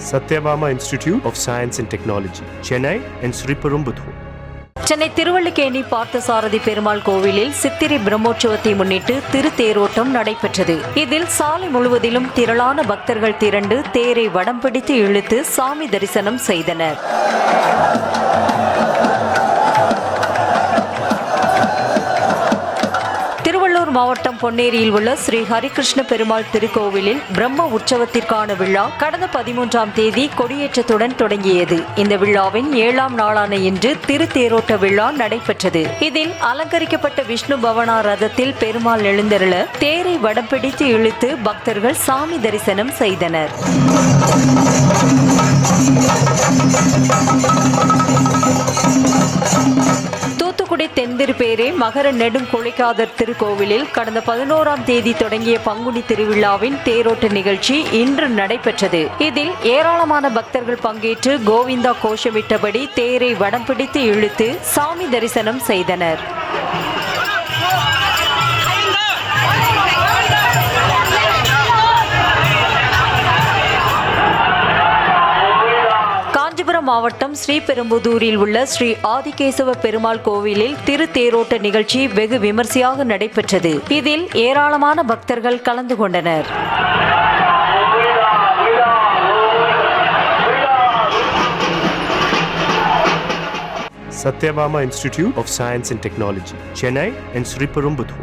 Satyabama Institute of Science and Technology, Chennai and Sriperumbudur. Chennai Thiruvallikeni Parthasarathy Perumal கோவிலில் சித்திரை பிரம்மோற்சவத்தை முன்னிட்டு திருத்தேரோட்டம் நடைபெற்றது. இதில் சாலை முழுவதிலும் திரளான பக்தர்கள் திரண்டு தேரை வடம் பிடித்து இழுத்து சாமி தரிசனம் செய்தனர். திருவள்ளூர் மாவட்டம் பொன்னேரியில் உள்ள ஸ்ரீ ஹரிகிருஷ்ண பெருமாள் திருக்கோவிலில் பிரம்ம உற்சவத்திற்கான விழா கடந்த 13ஆம் தேதி கொடியேற்றத்துடன் தொடங்கியது. இந்த விழாவின் 7ஆம் நாளான இன்று திருத்தேரோட்ட விழா நடைபெற்றது. இதில் அலங்கரிக்கப்பட்ட விஷ்ணு பவனா ரதத்தில் பெருமாள் எழுந்தருள தேரை வடம் பிடித்து இழுத்து பக்தர்கள் சாமி தரிசனம் செய்தனர். தூத்துக்குடி தென்திருப்பேரே மகர நெடுங்கொழிக்காதர் திருக்கோவிலில் கடந்த 11ஆம் தேதி தொடங்கிய பங்குனி திருவிழாவின் தேரோட்ட நிகழ்ச்சி இன்று நடைபெற்றது. இதில் ஏராளமான பக்தர்கள் பங்கேற்று கோவிந்தா கோஷமிட்டபடி தேரை வடம் பிடித்து இழுத்து சாமி தரிசனம் செய்தனர். காஞ்சிபுரம் மாவட்டம் ஸ்ரீபெரும்புதூரில் உள்ள ஸ்ரீ ஆதிகேசவ பெருமாள் கோவிலில் திருத்தேரோட்ட நிகழ்ச்சி வெகு விமர்சையாக நடைபெற்றது. இதில் ஏராளமான பக்தர்கள் கலந்து கொண்டனர். Satyabama Institute of Science and Technology, Chennai and Sriperumbudur.